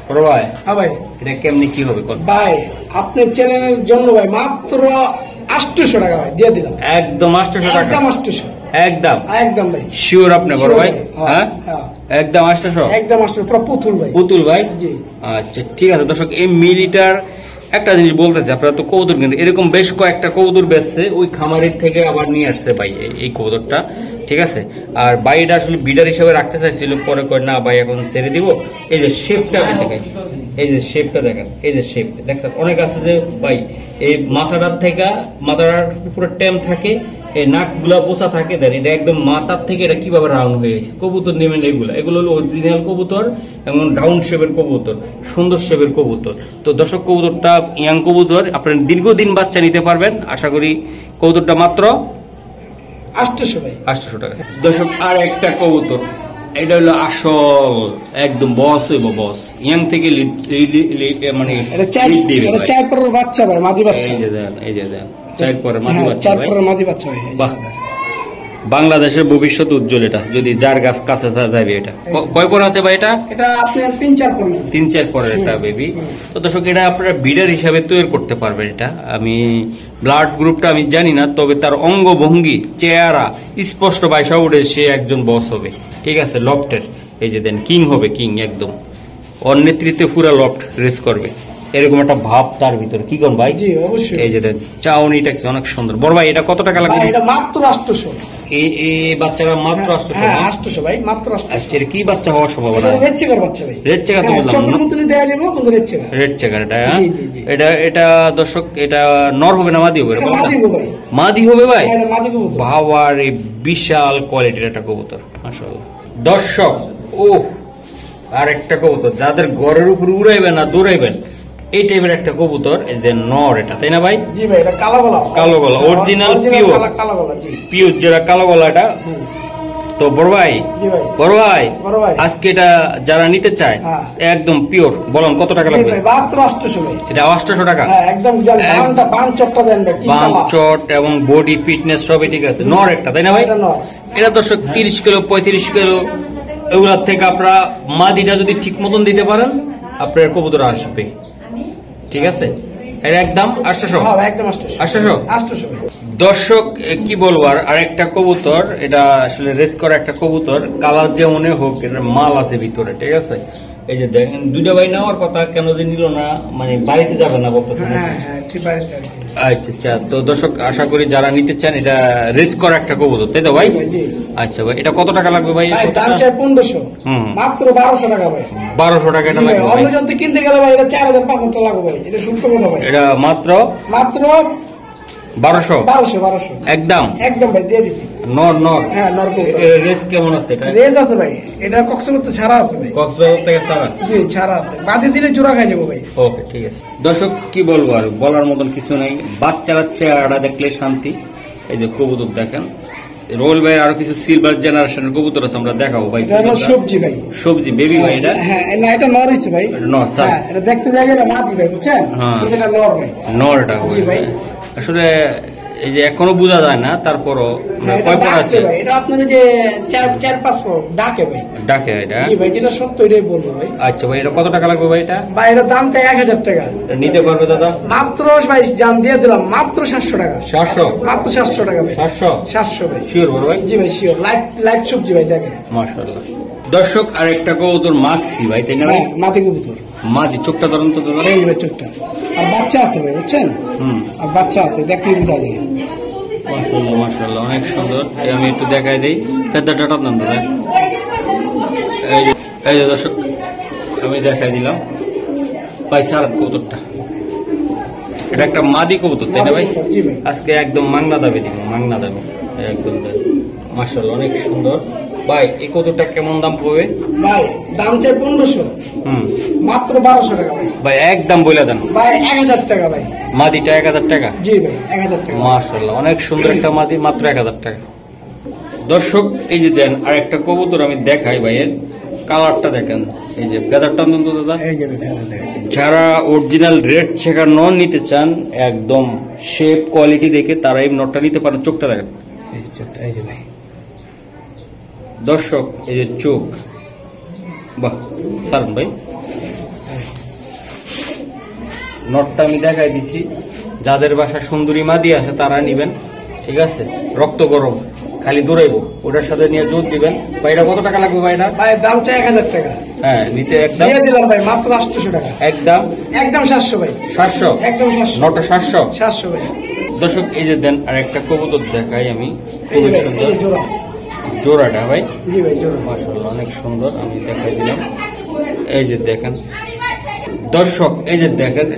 বড় ভাই হ্যাঁ ভাই। এটা কেমনি কি হবে কত? ভাই আপনার চ্যানেলের জন্য ভাই মাত্র 800 টাকা ভাই দিয়ে দিলাম। একদম 800 টাকা, একদম 800, একদম একদম ভাই শিওর আপনি বড় ভাই? Sure, হ্যাঁ হ্যাঁ। একদম 800, একদম 800 পুরো পুতুল ভাই। পুতুল ভাই? জি। আচ্ছা ঠিক আছে দর্শক, এই মিলিটার একটা জিনিস বলতেছে, আপনারা তো কবুতর কিনেন, এরকম বেশ কয়েকটা কবুতর বেচছে, ওই খামারের থেকে আবার নিয়ে আসছে ভাই এই কবুতরটা, ঠিক আছে। আর ভাইটা আসলে বিডার হিসেবে রাখতে চাইছিল, পরে কয় না ভাই এখন ছেড়ে দিব। এই যে শেপটা আপনি দেখেন, এই যে শেপটা দেখেন, এই যে শেপ দেখছেন। অনেক আছে যে ভাই এই মাথাটার থেকে, মাথাটার পুরো টেম থাকে, এই নাক গুলা বোসা থাকে, দেন এটা একদম মাথার থেকে এটা কিভাবে রাউন্ড হয়ে গেছে। কবুতর নেবেন এগুলো হলো অরিজিনাল কবুতর, এবং রাউন্ড শেপের কবুতর, সুন্দর শেপের কবুতর। তো দর্শক কবুতরটা ইয়াং কবুতর, আপনার দীর্ঘদিন বাচ্চা নিতে পারবেন। আশা করি কবুতরটা মাত্র 800 ভাই। 800 টাকা। দর্শক আর একটা কবুতর, এটা হলো আসল একদম বস হইব, বস ইয়াং থেকে মানে এটা চার lead দিবে এটা ভাই। 4 পরের বাচ্চা ভাই, মাদি বাচ্চা। এই যে দেন, এই যে দেন, 4 পরে মাদি হ্যাঁ, বাচ্চা 4 ভাই। পরের মাদি বাচ্চা ভাই। বাহ, বাংলাদেশের ভবিষ্যৎ উজ্জ্বল এটা, যদি যার গাছ কাছে যাবে। এটা কয় পর আছে ভাই? এটা এটা আপনার 3-4 পর। 3-4 পরের একটা বেবি। তো দর্শক এটা আপনারা বিডার হিসাবে তৈরি করতে পারবেন। এটা আমি ব্লাড গ্রুপটা আমি জানি না, তবে তার অঙ্গভঙ্গি, চেহারা স্পষ্ট বাইসা উঠে সে একজন বস হবে, ঠিক আছে, লফটের। এই যে দেন কিং হবে, কিং একদম, ওর নেতৃত্বে পুরা লফট রেস করবে, এরকম একটা ভাব তার ভিতরে। কি কোন ভাই? জি অবশ্যই। এই যে দেন চাউনিটা কি অনেক সুন্দর। বড় ভাই এটা কত টাকা লাগবে? ভাই এটা মাত্র 800। এই বাচ্চারা মাত্র 800? হ্যাঁ 800 ভাই, মাত্র 800। আচ্ছা এটা কি বাচ্চা হওয়ার সম্ভাবনা? রেড চেকার বাচ্চা ভাই। রেড চেকার তো বললাম চোখের না, মতনই দেয়া যাবে, কিন্তু রেড চেকার। রেড চেকার এটা, হ্যাঁ? জি, জি, জি। এটা দর্শক এটা নর হবে না মাদি হবে? এটা মাদি হবে ভাই। মাদি হবে ভাই? হ্যাঁ, এটা মাদি কবুতর। বাবার এই বিশাল কোয়ালিটির একটা কবুতর মাশাআল্লাহ। দর্শক ও আর একটা কবুতর যাদের ঘরের উপর উড়াইবেন না দৌড়াইবেন, এই টাইপের একটা কবুতর, এই যে নর এটা, তাই না ভাই? জি ভাই এটা কালো গলা। কালো গলা, অরিজিনাল পিওর কালো গলা। জি পিওর, যেটা কালো গলা এটা। হুম। তো বড় ভাই, জি ভাই। বড় ভাই বড় ভাই। আজকে এটা যারা নিতে চায় হ্যাঁ। একদম পিওর, বলুন কত টাকা জি লাগবে? ভাই মাত্র 800 ভাই। এটা 800 টাকা। হ্যাঁ একদম জান, বানটা বান চটটা দেন ভাই, কি বাম কালার। চট এবং বডি ফিটনেস সবই ঠিক আছে। নর একটা, তাই না ভাই? এটা নর। এটা দর্শক 30 কিলো 35 কিলো এগুলার থেকে আপনারা মাদিটা যদি ঠিক মতন দিতে পারেন, আপনার কবুতর আসবে, ঠিক আছে। এটা একদম 800। হ্যাঁ ভাই একদম 800। 800 ভাই। দর্শক কি বলবো, আর আরেকটা কবুতর, এটা আসলে রেস করা একটা কবুতর, কালার যেমন হোক এটার মাল আছে ভিতরে, ঠিক আছে। এই যে দেখেন দুইটা ভাই নেওয়ার কথা, কেন যে নিল না, মানে বাড়িতে যাবে না বলতেছে। হ্যাঁ হ্যাঁ ঠিক বাড়িতে আর কি। আচ্ছা আচ্ছা, তো দর্শক আশা করি যারা নিতে চান, এটা রেস করা একটা কবুতর, তাই তো ভাই? জি। আচ্ছা ভাই এটা কত টাকা লাগবে ভাই? ভাই দাম চাই 1500। হুম। মাত্র 1200 টাকা ভাই। 1200 টাকা এটা লাগবে ভাই? অন্য জনতে কিনতে গেলে ভাই এটা 4500 লাগবে ভাই, এটা সত্য কথা ভাই। এটা মাত্র মাত্র 1200 1200 একদম একদম ভাই দিয়ে দিছি। নর নর। হ্যাঁ নর কবুতর। রেস কেমন আছে এটা? রেজ আছে ভাই, এটা কক্সবাজার তো ছাড়া আছে ভাই। কক্সবাজার থেকে সারা? জি ছাড়া আছে, বাদি দিলে জোড়া খাই যাবো ভাই। ওকে ঠিক আছে। দর্শক কি বলবো আর, বলার মতন কিছু নাই, বাচ্চারা চেহারাটা দেখলে শান্তি। এই যে কবুতর দেখেন, রোল ভাই আরো কিছু সিলভার জেনারেশনের কবুতর আছে, আমরা দেখাবো ভাই। এটা হলো সবজি ভাই, সবজি বেবি ভাই এটা? হ্যাঁ না, এটা নর হইছে ভাই। নর স্যার, হ্যাঁ, এটা দেখতে যায় এটা মাদি ভাই, বুঝছেন? হ্যাঁ, এটা নর ভাই। নরটা জি ভাই। আসলে এই যে এখনো বোঝা যায় না, তারপরও হ্যাঁ, এটা কয় পর ডাকে আছে ভাই, এটা আপনার যে 4-5 পর ডাকে ভাই। ডাকে এটা? জি ভাই, যেটা সত্য এটাই বলবো ভাই। আচ্ছা ভাই, এটা কত টাকা লাগবে ভাই? এটা ভাই এটার দাম চাই 1000 টাকা। নিতে পারবে দাদা? মাত্র ভাই জান দিয়ে দিলাম, মাত্র 700 টাকা। 700? মাত্র 700 টাকা ভাই। 700 ভাই। শিওর বড় ভাই? জি ভাই শিওর, লাইট সবজি ভাই, দেখেন মাশাআল্লাহ। দর্শক আরেকটা কবুতর মাক্সি ভাই, তাই না ভাই? হ্যাঁ, মাটি কবুতর। মাদি চোখটা ধরুন তো দাদা। এই ভাই চোখটা, আর বাচ্চা আছে ভাই, বুঝছেন? আর বাচ্চা আছে, দেখলে বুঝা যায়। মাশাআল্লাহ মাশাআল্লাহ, অনেক সুন্দর। আমি একটু দেখাই দেই ফেদারটা আপনার দাদা। এই যে দর্শক আমি দেখাই দিলাম ভাই সারাত কবুতরটা। এটা একটা মাদি কবুতর, তাই না ভাই? জি ভাই। আজকে একদম মাংনা দামে দিব, মাংনা দামে একদম। মাশাআল্লাহ অনেক সুন্দর ভাই। এই কবুতরটা কেমন দাম পড়বে ভাই? দাম চাই 1500। মাত্র 1200 টাকা ভাই। ভাই একদম বলে দেন ভাই 1000 টাকা ভাই। মাদিটা 1000 টাকা? জি ভাই 1000 টাকা। মাশাআল্লাহ অনেক সুন্দর একটা মাদি, মাত্র 1000 টাকা। দর্শক এই যে দেন আর একটা কবুতর আমি দেখাই ভাইয়ের, কালারটা দেখেন। এই যে ফেদারটা অন্তত দাদা, এই যে দেখেন। যারা অরিজিনাল রেড শেখার নন নিতে চান, একদম শেপ কোয়ালিটি দেখে তারা এই নটটা নিতে পারেন। চোখটা দেখেন এই যে ভাই দর্শক, এই যে চোখ, বাহ সারন ভাই। নটটা আমি দেখাই দিছি, যাদের বাসা সুন্দরী মাদি আছে তারা নিবেন, ঠিক আছে? রক্ত গরম, খালি দৌড়াইবো, ওটার সাথে নিয়ে জোর দিবেন। ভাই এটা কত টাকা লাগবে ভাই? এটা ভাই দাম চাই 1000 টাকা। হ্যাঁ, নিতে একদম দিয়ে দিলাম ভাই, মাত্র 800 টাকা। একদম 700 ভাই। 700? একদম 700। নটা 700? 700 ভাই। দর্শক এই যে দেন আর একটা কবুতর দেখাই আমি, এই যে খুবই ভাই, সুন্দর এই যে জোড়া। জোড়াটা ভাই। জি ভাই জোড়া। মাশাআল্লাহ অনেক সুন্দর, আমি দেখাই দিলাম। এই যে দেখেন দর্শক, এই যে দেখেন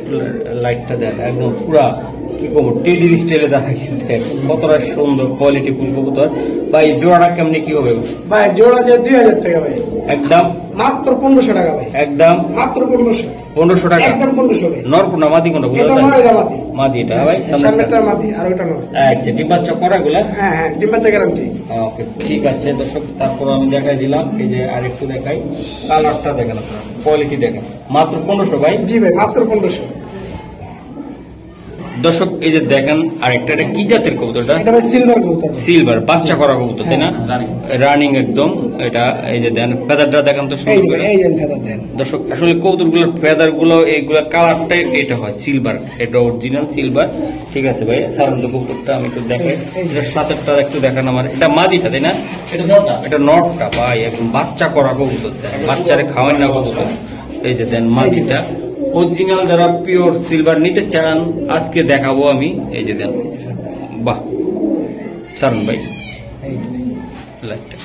লাইটটা দেন, একদম পুরা কি কবো টেডির স্টাইলে দেখাইছে, কতটা সুন্দর কোয়ালিটি ফুল কবুতর। ভাই জোড়াটা কেমনি কি হবে ভাই? জোড়া যে 2000 টাকা ভাই। একদম মাত্র 1500 টাকা ভাই। একদম মাত্র 1500। 1500 টাকা? একদম 1500 ভাই। নরপুনা মাদি কোনটা এটা নর, এটা মাদি। মাদি এটা ভাই, সামনেটা মাদি আর ওটা নর। আচ্ছা ডিব্বা চকরা গুলা? হ্যাঁ হ্যাঁ, ডিম্বাচা গ্যারান্টি। ওকে ঠিক আছে দর্শক, তারপর আমি দেখাই দিলাম। এই যে আরেকটু দেখাই, কালারটা দেখেন আপনারা, কোয়ালিটি দেখেন, মাত্র 1500 ভাই। জি ভাই মাত্র 1500। দর্শক এই যে দেখেন আরেকটা, এটা কি জাতের কবুতরটা? এটা ভাই সিলভার কবুতর। সিলভার, বাচ্চা করা কবুতর তাই না? রানিং একদম। এটা এই যে দেন ফেদারটা দেখেন তো এই সুন্দর যে করে। এই যে ফেদার দেন। দর্শক আসলে কবুতর গুলোর ফেদার গুলো এইগুলা কালারটাই এটা হয় সিলভার, এটা অরিজিনাল সিলভার। ঠিক আছে ভাই, সাধারণত কবুতরটা আমি একটু দেখাই, এটার সাথেটা একটু দেখান আমার। এটা মাদিটা তাই না? এটা নটটা ভাই, একদম বাচ্চা করা কবুতর, বাচ্চারে খাওয়ান না কবুতর। এই যে দেন মাদিটা অরিজিনাল, যারা পিওর সিলভার নিতে চান আজকে দেখাবো আমি। এই যে দেন, বাহ সারুন ভাই লাইটটা।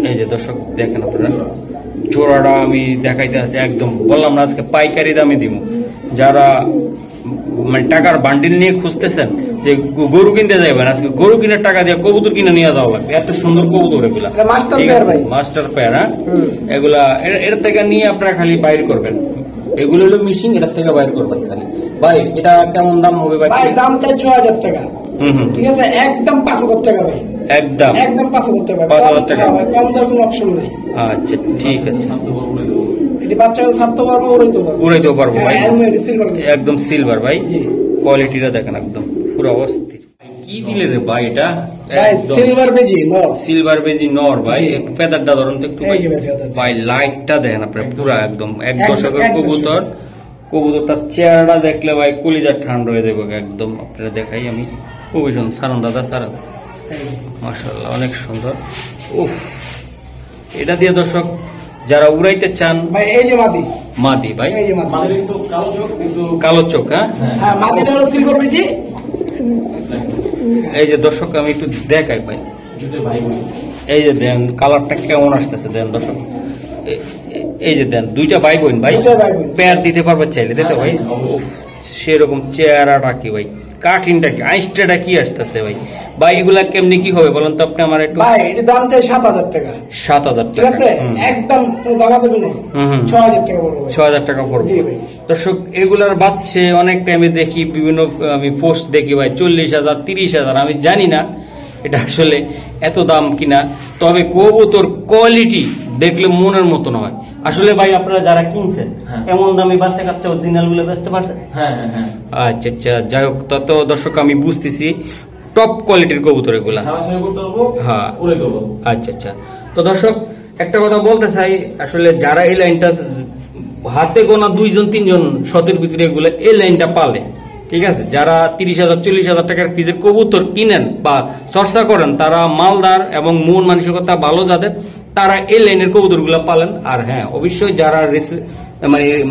এই যে দর্শক দেখেন আপনারা, জোড়াটা আমি দেখাইতে আছি, একদম বললাম না আজকে পাইকারি দামে দিব। যারা মানে টাকার বান্ডিল নিয়ে খুঁজতেছেন যে গরু কিনতে যাবেন, আজকে গরু কিনার টাকা দিয়ে কবুতর কিনে নিয়ে যাওয়া লাগবে। এত সুন্দর কবুতর এগুলা, মাস্টার পেয়ার ভাই, মাস্টার পেয়ার। হ্যাঁ, এগুলা এর থেকে নিয়ে আপনারা খালি বাইর করবেন, এগুলো হলো মিশিং, এটার থেকে বাইর করবেন খালি। ভাই এটা কেমন দাম হবে ভাই? ভাই দাম চাই 6000 টাকা। ঠিক আছে, একদম 5000 টাকা ভাই। একদম একদম 5000 টাকা। 5000 টাকা ভাই, কম দেওয়ার কোনো অপশন নাই। আচ্ছা ঠিক আছে, এটি বাচ্চাকে ছাড়তে পারবো, উড়াইতে পারবো। উড়াইতেও পারবো ভাই, সিলভার, একদম সিলভার ভাই। জি, কোয়ালিটিটা দেখেন একদম পুরো অস্থির। কি দিলে রে ভাই এটা? ভাই সিলভার বেজি নর। সিলভার বেজি নর ভাই, একটু ফেদারটা ধরুন তো একটু ভাই। এই যে feather। ভাই লাইটটা দেখেন আপনার, পুরো একদম এক একদম, দশকের এক কবুতর। কবুতরটার চেহারাটা দেখলে ভাই কলিজা ঠান্ডা হয়ে যাবে একদম। আপনারা দেখাই আমি, খুবই সুন্দর। সারান দাদা সারান, মাশাআল্লাহ অনেক সুন্দর। উফ, এটা দিয়ে দর্শক যারা উড়াইতে চান, ভাই এই যে মাদি। মাদি ভাই, এই যে মাদি, একটু কালো চোখ, কিন্তু কালো চোখ। হ্যাঁ হ্যাঁ, মাদিটা হলো সিলভার বেজি। এই যে দর্শক আমি একটু দেখাই ভাই, দুটো ভাই বোন। এই যে দেন কালারটা কেমন আসতেছে দেন দর্শক। এই যে দেন দুইটা ভাই বোন ভাই, দুইটা ভাই বোন। পেয়ার দিতে পারবে চাইলে দিতে ভাই। উফ, সেরকম চেহারাটা কি ভাই, কাঠিনটা কি আইসটা কি আসতেছে ভাই? ভাই এগুলা কেমনি কি হবে বলেন তো আপনি আমার একটু। ভাই এটি দাম চাই 7,000 টাকা। 7,000 ঠিক টাকা, আছে, একদম দামা দেবে না। 6,000 টাকা পড়বে। 6,000 টাকা পড়বে। জি ভাই। দর্শক এগুলার বাচ্চা অনেক টাইমে দেখি, বিভিন্ন আমি পোস্ট দেখি ভাই 40,000 30,000। আমি জানি না এটা আসলে এত দাম কিনা, তবে কবুতর কোয়ালিটি দেখলে মনের মতন হয়। আসলে ভাই আপনারা যারা কিনছেন এমন দামি বাচ্চা কাচ্চা অরিজিনাল গুলো বেচতে পারছেন? হ্যাঁ হ্যাঁ হ্যাঁ। আচ্ছা আচ্ছা, যাই হোক, তত দর্শক আমি বুঝতেছি টপ কোয়ালিটির কবুতর এগুলা। ছাড়াছাড়ি করতে পারবো, হ্যাঁ উড়ে দেবো। আচ্ছা আচ্ছা। তো দর্শক একটা কথা বলতে চাই, আসলে যারা এই লাইনটা হাতে গোনা 2 জন 3 জন শতের ভিতরে এগুলো এই লাইনটা পালে, ঠিক আছে, যারা 30,000 40,000 টাকার পিসের কবুতর কিনেন বা চর্চা করেন, তারা মালদার এবং মন মানসিকতা ভালো যাদের, তারা এই লাইনের কবুতর গুলা পালেন। আর হ্যাঁ, অবশ্যই যারা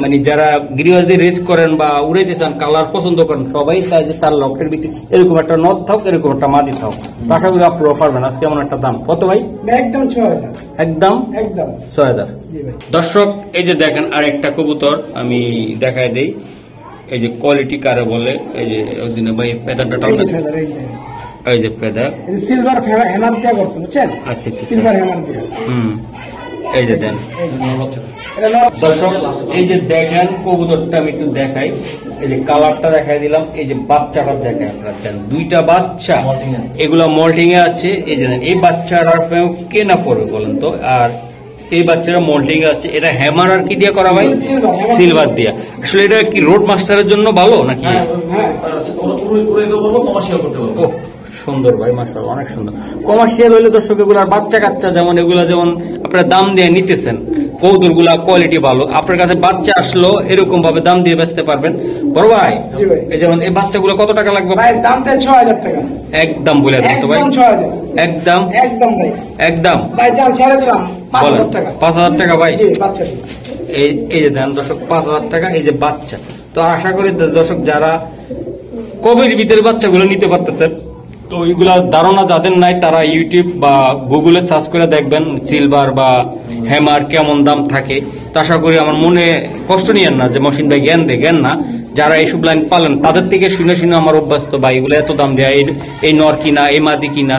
মানে যারা গিরিবাজদের রেস করেন বা উড়াইতে চান, কালার পছন্দ করেন, সবাই চায় যে তার লকের ভিতরে এরকম একটা নথ থাক, এরকম একটা মাদি থাক। তো আশা করি আপনারা পারবেন। আজকে এমন একটা দাম কত ভাই? একদম 6,000। একদম একদম 6,000। জি ভাই। দর্শক এই যে দেখেন আরেকটা কবুতর আমি দেখাই দেই, এই যে কোয়ালিটি কারে বলে, এই যে ওই দিনে ভাই পেদারটা এই টাউন, যে feather, এই যে। এই যে পেদার। এই যে সিলভার হ্যামার দিয়ে করছে, বুঝছেন? আচ্ছা আচ্ছা সিলভার হ্যামার দিয়ে। এই যে দেন এটা নর- দর্শক, এই যে দেখেন কবুতরটা আমি একটু দেখাই, এই যে কালারটা দেখাই দিলাম, এই যে বাচ্চাটা দেখাই আপনারা দেন, 2টা বাচ্চা Molting আছে। এগুলা মল্টিং এ আছে। এই যে দেন, এই বাচ্চাটার কে না পড়বে বলেন তো? আর এই বাচ্চারা মল্টিং আছে। এটা হ্যামার আর কি দিয়ে করা ভাই? সিলভার দিয়ে। আসলে এটা কি রোড মাস্টারের জন্য ভালো নাকি? হ্যাঁ, হ্যাঁ। উড়ে দেবো, কমার্শিয়াল করতে পারবো। ওহ, সুন্দর ভাই, মাশাআল্লাহ, অনেক সুন্দর। কমার্শিয়াল হইলে দর্শক এগুলার বাচ্চা কাচ্চা যেমন এগুলা যেমন আপনারা দাম দিয়ে নিতেছেন, কবুতর গুলা কোয়ালিটি ভালো, আপনার কাছে বাচ্চা আসলো এরকম ভাবে দাম দিয়ে বেচতে পারবেন। বড় ভাই, জি ভাই। এই যেমন এই বাচ্চাগুলো কত টাকা লাগবে? ভাই দাম চাই 6,000 টাকা। একদম বলে দেন তো ভাই। একদম 6,000। একদম একদম ভাই। একদম ভাই জান ছেড়ে দিলাম বলেন। 5,000 টাকা। 5,000 টাকা ভাই। জি বাচ্চা দিন। এই যে দেন দর্শক, 5,000 টাকা এই যে বাচ্চা। তো আশা করি দর্শক যারা কবের ভিতরে বাচ্চাগুলো নিতে পারতেছেন, তো ওইগুলা ধারণা যাদের নাই তারা ইউটিউব বা গুগলে সার্চ করে দেখবেন সিলভার বা হ্যামার কেমন দাম থাকে। তো আশা করি আমার মনে কষ্ট নিয়েন না যে মহসিন ভাই জ্ঞান না, যারা এইসব লাইন পালেন তাদের থেকে শুনে শুনে আমার অভ্যাস, তো ভাই এগুলো এত দাম দেয়, এই নর কিনা, এই মাদি কিনা,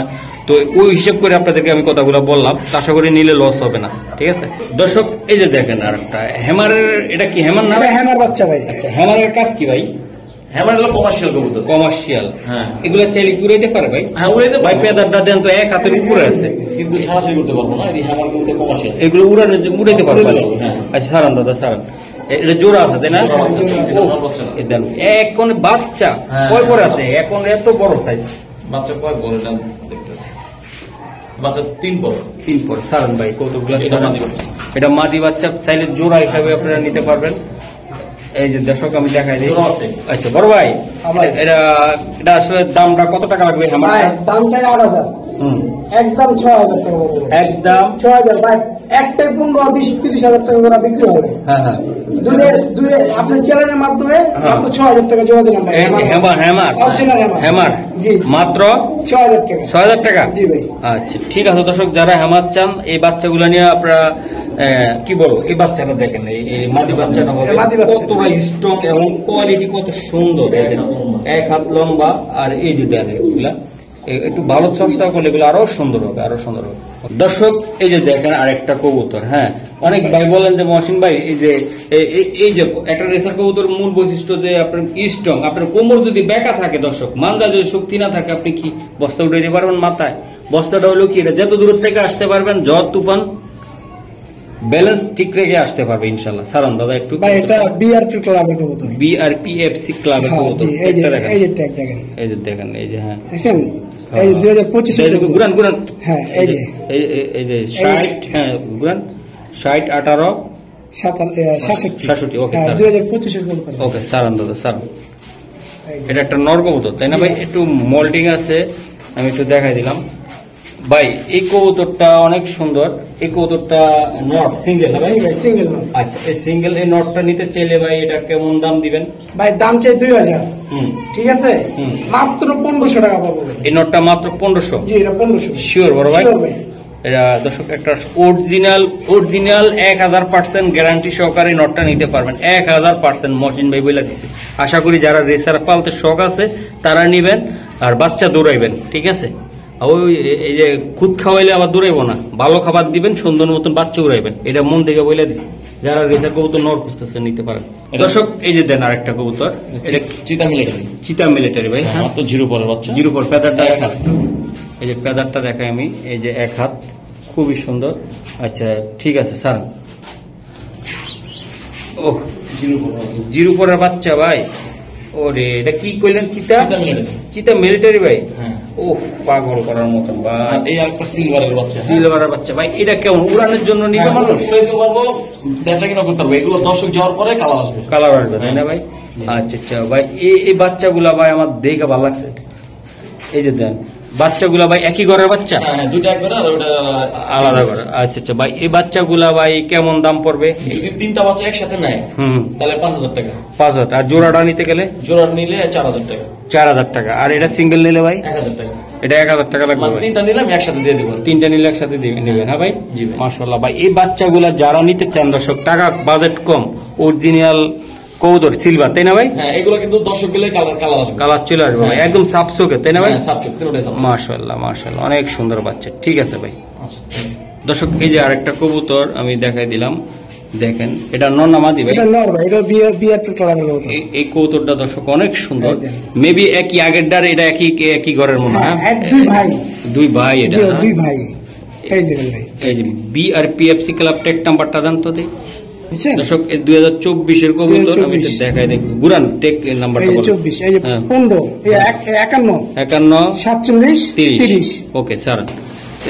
তো ওই হিসেব করে আপনাদেরকে আমি কথাগুলো বললাম। তো আশা করি নিলে লস হবে না, ঠিক আছে দর্শক। এই যে দেখেন আর একটা হ্যামারের, এটা কি হ্যামার না? এটা হ্যামার বাচ্চা ভাই। আচ্ছা, হ্যামারের কাজ কি ভাই? হ্যামার হলো কমার্শিয়াল কবুতর। কমার্শিয়াল। হ্যাঁ। এগুলো চাইলে উড়াইতে পারে ভাই? হ্যাঁ, উড়ে দেবো। ভাই পেদারটা দেন তো, 1 হাতের উপরে আছে, কিন্তু ছাড়াছাড়ি করতে পারবো না। এই হ্যামার কবুতর কমার্শিয়াল। এগুলো উড়াইতে পারবে? উড়াইতে পারবো, হ্যাঁ। আচ্ছা সারান দাদা, সারান। এটা জোড়া আছে তাই না? জোড়া বাচ্চা, এটা নর বাচ্চা না। এই দেন, এখন বাচ্চা হ্যাঁ। কয় পরে আছে? এখন এত বড় সাইজ। বাচ্চা কয় বড় এটা দেখতেছি। বাচ্চা 3 বড়। 3 পরে সারান ভাই কতগুলো। এটা মাদি বাচ্চা। এটা মাদি বাচ্চা, চাইলে জোড়া হিসাবে আপনারা নিতে পারবেন। এই যে দর্শক আমি দেখাই দিই। জোড়া আছে। আচ্ছা বড় ভাই, এটা আসলে দামটা কত টাকা লাগবে? ভাই আমার দাম চাই 8,000। একদম 6,000 টাকা বলবো। একদম 6,000 ভাই। একটাই 15 20 30,000 টাকা করে বিক্রি হবে। হ্যাঁ হ্যাঁ। দূরে আপনার চ্যানেলের মাধ্যমে মাত্র 6,000 টাকা জমা দিলাম ভাই। হ্যামার অরিজিনাল হ্যামার জি মাত্র 6,000 টাকা। 6,000 টাকা। জি ভাই। আচ্ছা ঠিক আছে দর্শক, যারা হ্যামার চান এই বাচ্চাগুলো নিয়ে আপনারা কি বলবো, এই বাচ্চাটা দেখেন, এই মাদি বাচ্চাটা হবে মাদি বাচ্চা। কত স্ট্রং এবং কোয়ালিটি কত সুন্দর, এই দেখেন, 1 হাত লম্বা। আর এই যে দেখেন এগুলা একটু ভালো চর্চা করলে এগুলো আরো সুন্দর হবে, আরো সুন্দর হবে। দর্শক এই যে দেখেন আরেকটা কবুতর। হ্যাঁ, অনেক ভাই বলেন যে মহসিন ভাই এই যে একটা রেসার কবুতর মূল বৈশিষ্ট্য যে আপনার স্ট্রং, আপনার কোমর যদি বেঁকা থাকে দর্শক, মানজা যদি শক্তি না থাকে, আপনি কি বস্তা উঠে দিতে পারবেন মাথায়? বস্তাটা হলো কি, এটা যত দূর থেকে আসতে পারবেন, ঝড় তুফান ব্যালেন্স ঠিক রেখে আসতে পারবে ইনশাল্লাহ। সারান দাদা একটু। ভাই এটা বিআরপি ক্লাবের কবুতর। বিআরপিএফসি ক্লাবের হ্যাঁ, কবুতর। জি, এই যে দেখেন, এই যে ট্যাগ দেখেন। এই যে দেখেন, এই যে হ্যাঁ দেখছেন? এই যে 2025 এর কবুতর। গুরান হ্যাঁ, এই যে এই যে 60, হ্যাঁ গুরান 60 18 67 ওকে হ্যাঁ, স্যার, 2025 এর কবুতর। ওকে সারান দাদা সারান। এই যে। এটা একটা নর কবুতর তাই না ভাই? একটু মোল্ডিং আছে, আমি একটু দেখাই দিলাম ভাই। এই কবুতরটা অনেক সুন্দর। এই কবুতরটা নট সিঙ্গেল ভাই? Single not. আচ্ছা, এই সিঙ্গেল এই নটটা নিতে চাইলে ভাই এটা কেমন দাম দিবেন? ভাই দাম চাই 2,000। হুম, ঠিক আছে, হুম। মাত্র 1,500 টাকা পাবো ভাই। এই নটটা মাত্র 1500? জি এটা 1,500। শিওর বড় ভাই? Sure ভাই। এটা দর্শক একটা অরিজিনাল 1000% গ্যারান্টি সহকারে নটটা নিতে পারবেন 1000% মহসিন ভাই বলে দিছে। আশা করি যারা রেসার পালতে শখ আছে তারা নিবেন আর বাচ্চা দৌড়াইবেন, ঠিক আছে। ওই এই যে খুদ খাওয়াইলে আবার দৌড়াইবো না, ভালো খাবার দিবেন, সুন্দর মতন বাচ্চা উড়াইবেন, এটা মন থেকে বলে দিছি। যারা রেসার কবুতর নর খুঁজতেছে নিতে পারেন। দর্শক এই যে দেন আরেকটা কবুতর, চিতা মিলিটারি ভাই, হ্যাঁ তো জিরো পরের বাচ্চা, জিরো পর ফেদারটা এক হাত, এই যে ফেদারটা দেখাই আমি, এই যে এক হাত, খুবই সুন্দর। আচ্ছা ঠিক আছে স্যার। ও জিরো পরের বাচ্চা ভাই, ওরে এটা কি কইলেন? চিতা মিলিটারি ভাই, ও পাগল করার মতন ভাই। এই একটা সিলভারের বাচ্চা, সিলভারের বাচ্চা ভাই, এটা কেমন উড়ানোর জন্য নিবে মানুষ? উড়াইতে পারবো, বেচা কিনা করতে পারবো। এগুলো দর্শক যাওয়ার পরে কালার আসবে, তাই না ভাই? আচ্ছা আচ্ছা ভাই, এই বাচ্চাগুলা ভাই আমার দেখে ভালো লাগছে। এই যে দেন বাচ্চাগুলা ভাই একই ঘরের বাচ্চা, দুইটা এক করে আর ওটা আলাদা করে। আচ্ছা আচ্ছা ভাই, এই বাচ্চাগুলা ভাই কেমন দাম পড়বে? যদি তিনটা বাচ্চা একসাথে নেয় তাহলে 5000 টাকা, 5000। আর জোড়াটা নিতে গেলে? জোড়া নিলে 4000 টাকা। 4000 টাকা। আর এটা সিঙ্গেল নিলে ভাই? 1000 টাকা। এটা 1000 টাকা লাগবে ভাই। তিনটা নিলে আমি একসাথে দিয়ে দেবো। তিনটা নিলে একসাথে নেবেন? হ্যাঁ ভাই, জি ভাই। মাশাআল্লাহ ভাই, এই বাচ্চাগুলা যারা নিতে চান দর্শক, টাকা বাজেট কম, অরিজিনাল কবুতর সিলভার, তাই না ভাই? হ্যাঁ, এগুলো কিন্তু দর্শক গেলে কালার আসবে, কালার চলে আসবে ভাই, একদম সাপসোকে, তাই না ভাই? সাবচুক তিনটাই সাবচুক। মাশাআল্লাহ মাশাআল্লাহ, অনেক সুন্দর বাচ্চা। ঠিক আছে ভাই। আচ্ছা দর্শক এই যে আরেকটা কবুতর আমি দেখাই দিলাম, দেখেন এটা নর না মাদি ভাই? এটা নর ভাই, এটা বিয়ার কালারের কবুতর। এই কবুতরটা দর্শক অনেক সুন্দর, মেবি একই আগের ডার, এটা একই ঘরের মনে হয়। এক দুই ভাই, দুই ভাই এটা, জি, দুই ভাই। এই যে ভাই, এই যে BRPFC ক্লাব টেক নাম্বারটা জানতো দে বুঝছেন? দর্শক, এই 2024 এর কবুতর, আমি তো দেখাই দেখি গুরান টেক নাম্বারটা বলো। 24, এই যে হ্যাঁ। 15, এই 51, 51 47, 30। ওকে স্যার,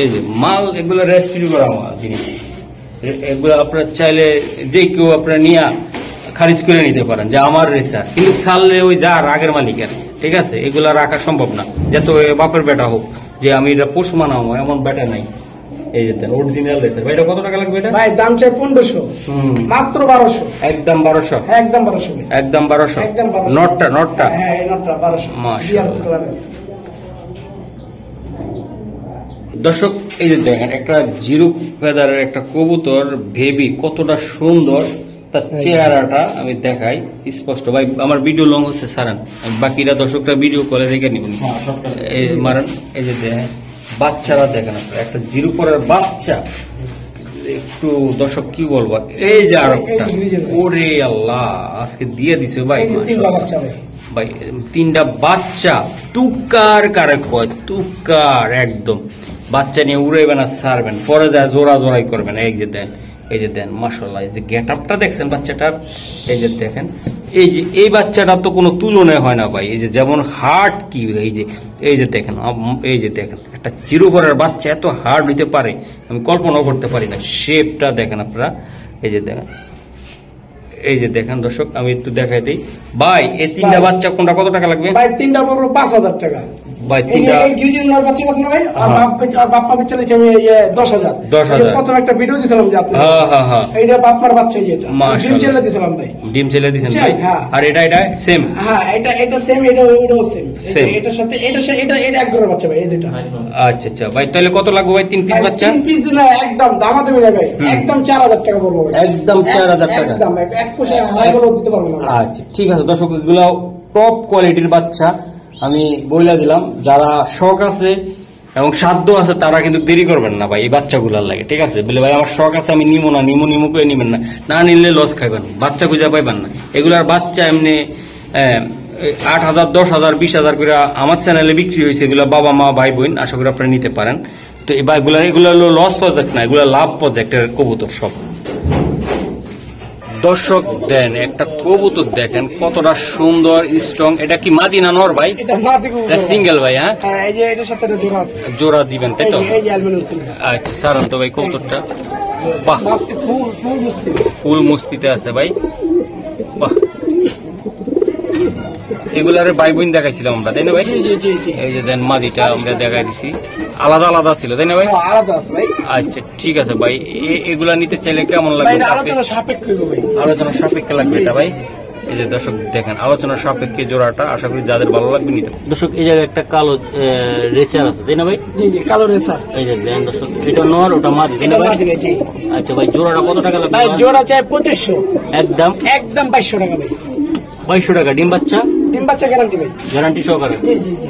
এই যে মাল এগুলো রেজিস্ট্রি করা মাল জিনিস, এগুলো আপনারা চাইলে যে কেউ আপনারা নিয়ে খারিজ করে নিতে পারেন যে আমার রেসার, কিন্তু সাললে ওই যা আগের মালিকের, ঠিক আছে, এগুলা রাখা সম্ভব না। যত বাপের বেটা হোক যে আমি এটা পোষ মানাবো, এমন বেটা নাই। এই যে অরিজিনাল রেসার ভাই, এটা কত টাকা লাগবে? এটা ভাই দাম চাই 1500, মাত্র 1200, একদম 1200, একদম 1200 ভাই, একদম 1200। একদম 1200। নটটা হ্যাঁ, এই নটটা 1200 মাশাআল্লাহ। বিয়ার কালারের। দর্শক এই যে দেখেন একটা জিরো ফেদারের একটা কবুতর, ভেবি কতটা সুন্দর, তার চেহারাটা আমি দেখাই স্পষ্ট ভাই। আমার ভিডিও লং হচ্ছে সারান, বাকিরা দর্শকরা ভিডিও করে দেখে নিবেন। এই মারান, এই যে দেখেন বাচ্চারা দেখেন, একটা জিরো পরের বাচ্চা, একটু দর্শক কি বলবো, এই যে আর একটা, ওরে আল্লাহ আজকে দিয়ে দিছে ভাই, এই যে তিনটা বাচ্চা ভাই, ভাই তিনটা বাচ্চা, তুকার কারে কয়, তুকার একদম। বাচ্চা নিয়ে উড়াইবেন আর ছাড়বেন, পরে যায় জোড়াই করবেন। এই যে দেন, এই যে দেন, মাশাআল্লাহ, এই যে গেট আপটা দেখছেন বাচ্চাটার, এই যে দেখেন, এই বাচ্চাটা তো কোনো তুলনায় হয় না ভাই। এই যে যেমন হার্ট কি, এই যে দেখেন, এই যে দেখেন একটা জিরো পরের বাচ্চা এত হার্ড হইতে পারে আমি কল্পনাও করতে পারি না। শেপটা দেখেন আপনারা, এই যে দেখেন, এই যে দেখেন দর্শক, আমি একটু দেখাই দিই ভাই, এই তিনটা বাচ্চা কোনটা কত টাকা লাগবে? ভাই তিনটা পড়লো 5000 টাকা ভাই। তিনটা গ্রিজিনাল বাচ্চা আছে না ভাই, আর বাপ্পা বাচ্চা নিয়েছে আমি 10,000। 10,000 প্রথম একটা ভিডিও দিয়েছিলাম যে আপনি, হ্যাঁ এইটা বাপ্পার বাচ্চা, এটা মাশাআল্লাহ। ডিম চেলে দিয়েছিলাম ভাই, ডিম ছেলে দিয়েছেন ভাই। হ্যাঁ। আর এটা সেম? হ্যাঁ, এটা সেম, এটাও সেম। এটার সাথে এটা এক ঘরের বাচ্চা ভাই, এই দুটো। আচ্ছা আচ্ছা ভাই, তাহলে কত লাগবে ভাই 3 পিস বাচ্চা? 3 পিস না, একদম দামা দেবে না ভাই, একদম 4000 টাকা পড়বে ভাই, একদম 4000 টাকা, একদম এক পয়সা হাই বলে দিতে পারবো না। আচ্ছা ঠিক আছে দর্শক, এগুলো টপ কোয়ালিটির বাচ্চা আমি বলে দিলাম। যারা শখ আছে এবং সাধ্য আছে তারা কিন্তু দেরি করবেন না ভাই এই বাচ্চাগুলার লাগে, ঠিক আছে? বলে ভাই আমার শখ আছে আমি নিমো করে নিবেন না, না নিলে লস খাইবেন, বাচ্চা খুঁজে পাইবেন না। এগুলার বাচ্চা এমনি 8,000, 10,000, 20,000 করে আমার চ্যানেলে বিক্রি হয়েছে। এগুলো বাবা মা ভাই বোন, আশা করি আপনারা নিতে পারেন। তো এগুলো হলো লস প্রজেক্ট না, এগুলো লাভ প্রজেক্টের কবুতর সব। দর্শক দেন একটা কবুতর দেখেন কতটা সুন্দর স্ট্রং। এটা কি মাদি না নর ভাই? এটা মাদি কবুতর, সিঙ্গেল ভাই? হ্যাঁ, এই যে এটার সাথে জোড়া আছে, জোড়া দিবেন তাই তো? এই যে অ্যালুমিনিয়াম সিলভার। আচ্ছা সারান তো ভাই কবুতরটা, বাহ ফুল মুস্তি, ফুল মস্তিতে আছে ভাই, বাহ। এগুলার ভাই বোন দেখাইছিলাম আমরা, তাই না ভাই? এই যে দেন মাদিটা আমরা দেখাই দিছি, আলাদা ছিল তাই না ভাই? আলাদা আছে ভাই। আচ্ছা ঠিক আছে ভাই, এগুলা নিতে চাইলে কেমন লাগবে? আলোচনা সাপেক্ষে ভাই, আলোচনা সাপেক্ষে লাগবে এটা ভাই। এই যে দর্শক দেখেন আলোচনার সাপেক্ষে জোড়াটা, আশা করি যাদের ভালো লাগবে নিতে পারেন। দর্শক এই জায়গায় একটা কালো রেসার আছে তাই না ভাই? জি জি, কালো রেসার। এই যে দেখেন দর্শক, এটা নর ওটা মাদি তাই না ভাই? আচ্ছা ভাই, জোড়াটা কত টাকা লাগবে ভাই জোড়া চাই 2500, একদম? একদম 2200 টাকা ভাই। 2200 টাকা। ডিম বাচ্চা? ডিম বাচ্চা গ্যারান্টি ভাই, গ্যারান্টি সহকারে। জি জি জি।